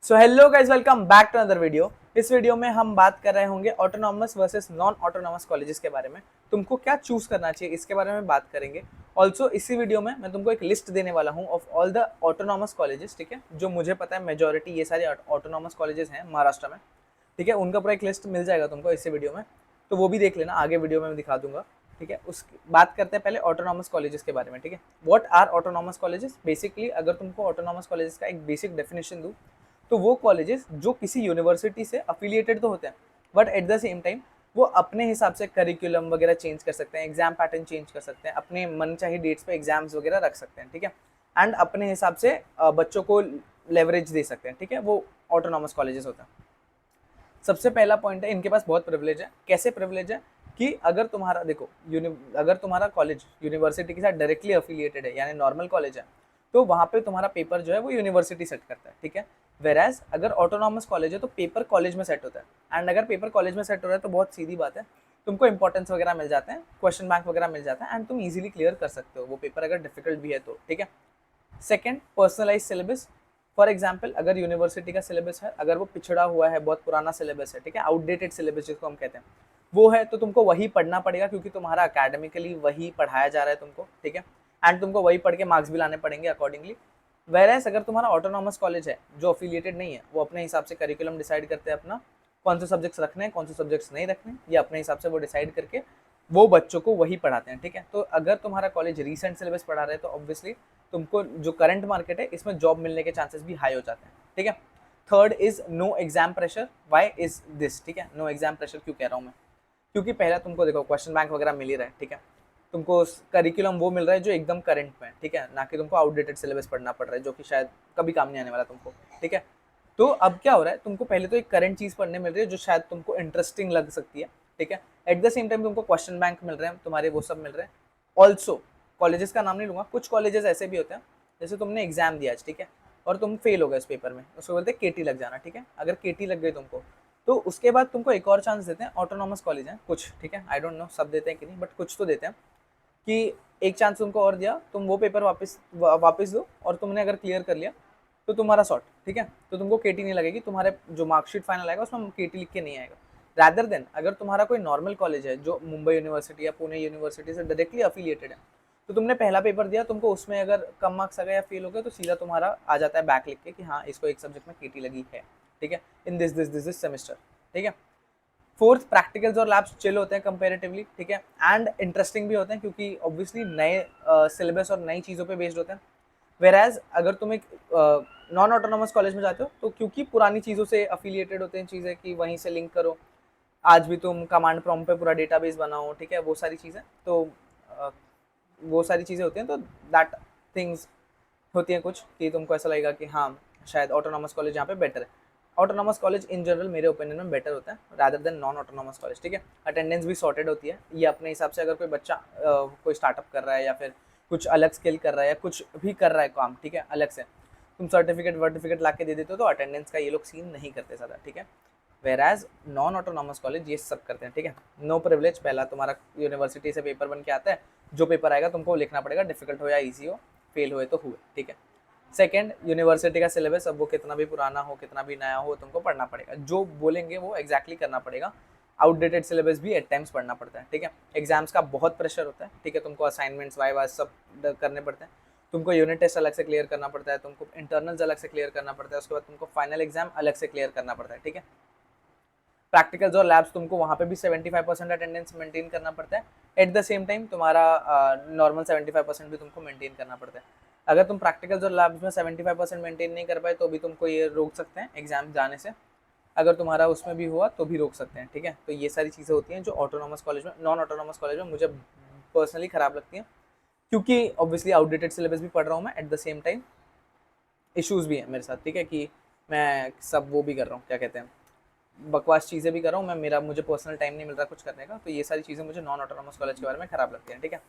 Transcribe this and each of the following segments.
So hello guys, welcome back to another video. इस वीडियो में हम बात कर रहे होंगे autonomous versus non autonomous colleges के बारे में। तुमको क्या चूज करना चाहिए इसके बारे में बात करेंगे। ऑल्सो इसी वीडियो में मैं तुमको एक लिस्ट देने वाला हूँ of all the autonomous colleges, ठीक है, जो मुझे पता है मेजोरिटी ये सारे ऑटोनॉमस कॉलेजेस हैं महाराष्ट्र में, ठीक है। उनका पूरा एक लिस्ट मिल जाएगा तुमको इसी वीडियो में, तो वो भी देख लेना, आगे वीडियो में मैं दिखा दूंगा, ठीक है। उस बात करते हैं पहले ऑटोनॉमस कॉलेजेस के बारे में, ठीक है। What are autonomous colleges? Basically अगर तुमको ऑटोनॉमस कॉलेजेस का एक बेसिक डेफिनेशन दूं तो वो कॉलेजेस जो किसी यूनिवर्सिटी से अफिलिएटेड तो होते हैं, but at the same time वो अपने हिसाब से करिकुलम वगैरह चेंज कर सकते हैं, एग्जाम पैटर्न चेंज कर सकते हैं, अपने मन चाहिए डेट्स पे एग्जाम्स वगैरह रख सकते हैं, ठीक है। एंड अपने हिसाब से बच्चों को लेवरेज दे सकते हैं, ठीक है। वो ऑटोनॉमस कॉलेजेस होते हैं। सबसे पहला पॉइंट है, इनके पास बहुत प्रिविलेज है। कैसे प्रिविलेज है कि अगर तुम्हारा देखो अगर तुम्हारा कॉलेज यूनिवर्सिटी के साथ डायरेक्टली अफिलिएटेड है, यानी नॉर्मल कॉलेज है, तो वहाँ पे तुम्हारा पेपर जो है वो यूनिवर्सिटी सेट करता है, ठीक है। वेराज अगर ऑटोनॉमस कॉलेज है तो पेपर कॉलेज में सेट होता है। एंड अगर पेपर कॉलेज में सेट हो रहा है तो बहुत सीधी बात है, तुमको इंपॉर्टेंस वगैरह मिल जाते हैं, क्वेश्चन बैंक वगैरह मिल जाता है, एंड तुम इजीली क्लियर कर सकते हो वो पेपर अगर डिफिकल्ट भी है तो, ठीक है। Second, personalize syllabus. For example अगर यूनिवर्सिटी का सिलेबस है, अगर वो पिछड़ा हुआ है, बहुत पुराना सिलेबस है, ठीक है, आउटडेटेड सिलेबस जिसको हम कहते हैं, वो है तो तुमको वही पढ़ना पड़ेगा, क्योंकि तुम्हारा अकेडमिकली वही पढ़ाया जा रहा है तुमको, ठीक है। एंड तुमको वही पढ़ के मार्क्स भी लाने पड़ेंगे अकॉर्डिंगली। वेरएस अगर तुम्हारा ऑटोनॉमस कॉलेज है जो अफिलिएटेड नहीं है, वो अपने हिसाब से करिकुलम डिसाइड करते हैं अपना, कौन से सब्जेक्ट्स रखने हैं कौन से सब्जेक्ट्स नहीं रखने, ये अपने हिसाब से वो डिसाइड करके वो बच्चों को वही पढ़ाते हैं, ठीक है। तो अगर तुम्हारा कॉलेज रिसेंट सिलेबस पढ़ा रहे हैं तो ऑब्वियसली तुमको जो करंट मार्केट है इसमें जॉब मिलने के चांसेस भी हाई हो जाते हैं, ठीक है। Third is no exam pressure. Why is this? ठीक है, नो एग्जाम प्रेशर क्यों कह रहा हूँ मैं? क्योंकि पहला तुमको देखो क्वेश्चन बैंक वगैरह मिल ही रहा है, ठीक है। तुमको करिकुलम वो मिल रहा है जो एकदम करंट में है, ठीक है, ना कि तुमको आउटडेटेड सिलेबस पढ़ना पड़ रहा है जो कि शायद कभी काम नहीं आने वाला तुमको, ठीक है। तो अब क्या हो रहा है, तुमको पहले तो एक करंट चीज पढ़ने मिल रही है जो शायद तुमको इंटरेस्टिंग लग सकती है, ठीक है। एट द सेम टाइम तुमको क्वेश्चन बैंक मिल रहे हैं, तुम्हारे वो सब मिल रहे हैं। ऑल्सो कॉलेजेस का नाम नहीं लूंगा, कुछ कॉलेजेस ऐसे भी होते हैं, जैसे तुमने एग्जाम दिया आज, ठीक है, और तुम फेल हो गए उस पेपर में, उसको बोलते हैं केटी लग जाना, ठीक है। अगर केटी लग गई तुमको, तो उसके बाद तुमको एक और चांस देते हैं। ऑटोनॉमस कॉलेज है कुछ, ठीक है, आई डोंट नो सब देते हैं कि नहीं, बट कुछ तो देते हैं कि एक चांस तुमको और दिया, तुम वो पेपर वापस दो, और तुमने अगर क्लियर कर लिया तो तुम्हारा सॉर्ट, ठीक है, तो तुमको केटी नहीं लगेगी, तुम्हारे जो मार्कशीट फाइनल आएगा उसमें केटी लिख के नहीं आएगा। रैदर देन अगर तुम्हारा कोई नॉर्मल कॉलेज है जो मुंबई यूनिवर्सिटी या पुणे यूनिवर्सिटी से डायरेक्टली अफिलिएटेड है, तो तुमने पहला पेपर दिया, तुमको उसमें अगर कम मार्क्स आ गए या फेल हो गए तो सीधा तुम्हारा आ जाता है बैक लिख के कि हाँ इसको एक सब्जेक्ट में केटी लगी है, ठीक है, इन दिस सेमेस्टर, ठीक है। फोर्थ, प्रैक्टिकल्स और लैब्स चिल होते हैं कंपेरेटिवली, ठीक है, एंड इंटरेस्टिंग भी होते हैं क्योंकि ऑब्वियसली नए सिलेबस और नई चीज़ों पे बेस्ड होते हैं। वेराज अगर तुम एक नॉन ऑटोनॉमस कॉलेज में जाते हो तो क्योंकि पुरानी चीज़ों से अफिलिएटेड होते हैं चीज़ें कि वहीं से लिंक करो, आज भी तुम कमांड प्रॉम्प्ट पे पूरा डेटाबेस बनाओ, ठीक है, वो सारी चीज़ें, तो अ, वो सारी चीज़ें होती हैं, तो दैट थिंग्स होती हैं कुछ कि तुमको ऐसा लगेगा कि हाँ शायद ऑटोनॉमस कॉलेज यहाँ पे बेटर है। ऑटोनॉमस कॉलेज इन जनरल मेरे ओपिनियन में बेटर होता है rather than non autonomous college, ठीक है। अटेंडेंस भी सॉर्टेड होती है, ये अपने हिसाब से अगर कोई बच्चा कोई स्टार्टअप कर रहा है या फिर कुछ अलग स्किल कर रहा है या कुछ भी कर रहा है काम, ठीक है, अलग से तुम सर्टिफिकेट वर्टिफिकेट ला के दे देते हो तो अटेंडेंस का ये लोग सीन नहीं करते ज़्यादा, ठीक है। वेराज नॉन ऑटोनॉमस कॉलेज ये सब करते हैं, ठीक है। नो प्रिविलेज, पहला तुम्हारा यूनिवर्सिटी से पेपर बन के आता है, जो पेपर आएगा तुमको लिखना पड़ेगा, डिफिकल्ट हो या ईजी हो, फेल हुए तो हुए, ठीक है। सेकेंड, यूनिवर्सिटी का सिलेबस, अब वो कितना भी पुराना हो कितना भी नया हो तुमको पढ़ना पड़ेगा, जो बोलेंगे वो एग्जैक्टली करना पड़ेगा। आउटडेटेड सिलेबस भी एट टाइम्स पढ़ना पड़ता है, ठीक है। एग्जाम्स का बहुत प्रेशर होता है, ठीक है, तुमको असाइनमेंट्स वाइवा सब करने पड़ते हैं, तुमको यूनिट टेस्ट अलग से क्लियर करना पड़ता है, तुमको इंटरनल्स अलग से क्लियर करना पड़ता है, उसके बाद तुमको फाइनल एग्जाम अलग से क्लियर करना पड़ता है, ठीक है। प्रैक्टिकल्स और लैब्स तुमको वहाँ पे भी 75% अटेंडेंस मेंटेन करना पड़ता है। एट द सेम टाइम तुम्हारा नॉर्मल 75% भी तुमको मेंटेन करना पड़ता है। अगर तुम प्रैक्टिकल्स और लैब्स में 75% मेंटेन नहीं कर पाए तो भी तुमको ये रोक सकते हैं एग्जाम जाने से, अगर तुम्हारा उसमें भी हुआ तो भी रोक सकते हैं, ठीक है। तो ये सारी चीज़ें होती हैं जो ऑटोनॉमस कॉलेज में, नॉन ऑटोनॉमस कॉलेज में मुझे पर्सनली खराब लगती हैं, क्योंकि ऑब्वियसली आउटडेटेड सिलेबस भी पढ़ रहा हूँ मैं, at the same time issues भी हैं मेरे साथ, ठीक है, कि मैं सब वो भी कर रहा हूँ, क्या कहते हैं, बकवास चीज़ें भी कर रहा हूँ मैं, मेरा मुझे पर्सनल टाइम नहीं मिल रहा कुछ करने का, तो ये सारी चीज़ें मुझे नॉन ऑटोनॉमस कॉलेज के बारे में खराब लगती हैं, ठीक है।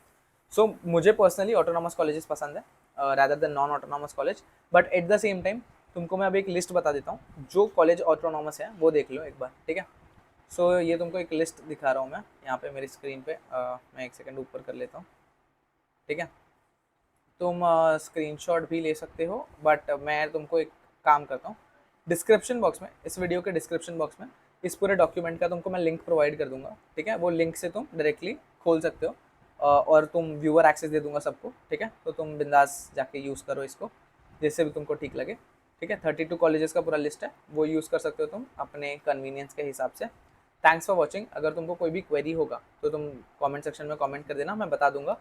सो मुझे पर्सनली ऑटोनॉमस कॉलेजेस पसंद है rather than non autonomous college, but at the same time तुमको मैं अभी एक लिस्ट बता देता हूँ, जो कॉलेज ऑटोनॉमस है वो देख लो एक बार, ठीक है। सो ये तुमको एक लिस्ट दिखा रहा हूँ मैं यहाँ पे मेरी स्क्रीन पे, मैं एक सेकंड ऊपर कर लेता हूँ, ठीक है। तुम स्क्रीनशॉट भी ले सकते हो, बट मैं तुमको एक काम करता हूँ, डिस्क्रिप्शन बॉक्स में, इस वीडियो के डिस्क्रिप्शन बॉक्स में इस पूरे डॉक्यूमेंट का तुमको मैं लिंक प्रोवाइड कर दूंगा, ठीक है। वो लिंक से तुम डायरेक्टली खोल सकते हो और तुम व्यूअर एक्सेस दे दूंगा सबको, ठीक है। तो तुम बिंदास जाके यूज़ करो इसको जैसे भी तुमको ठीक लगे, ठीक है। 32 कॉलेजेस का पूरा लिस्ट है, वो यूज़ कर सकते हो तुम अपने कन्वीनियंस के हिसाब से। Thanks for watching. अगर तुमको कोई भी क्वेरी होगा तो तुम कमेंट सेक्शन में कमेंट कर देना, मैं बता दूंगा।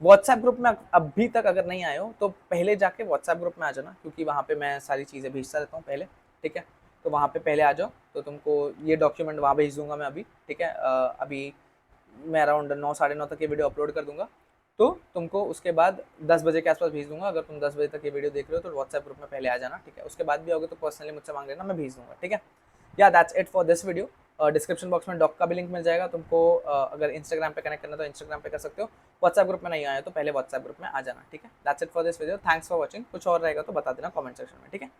व्हाट्सएप ग्रुप में अभी तक अगर नहीं आए हो तो पहले जाके व्हाट्सएप ग्रुप में आ जाना, क्योंकि वहाँ पे मैं सारी चीज़ें भेजता रहता हूँ पहले, ठीक है। तो वहाँ पे पहले आ जाओ, तो तुमको ये डॉक्यूमेंट वहाँ भेज दूंगा मैं अभी, ठीक है। अभी मैं अराउंड 9 साढ़े 9 तक ये वीडियो अपलोड कर दूंगा, तो तुमको उसके बाद 10 बजे के आसपास भेज दूंगा। अगर तुम 10 बजे तक ये वीडियो देख रहे हो तो व्हाट्सएप ग्रुप में पहले आ जाना, ठीक है। उसके बाद भी होगे तो पर्सनली मुझसे मांग लेना, मैं भेज दूंगा, ठीक है। या that's it for this video. Description box में डॉक का भी लिंक मिल जाएगा तुमको। अगर इंस्टाग्राम पे कनेक्ट करना तो इंस्टाग्राम पे कर सकते हो। व्हाट्सएप ग्रुप में नहीं आया तो पहले व्हाट्सएप ग्रुप में आ जाना, ठीक है। That's it for this video. Thanks for watching. कुछ और रहेगा तो बता देना कमेंट सेक्शन में, ठीक है।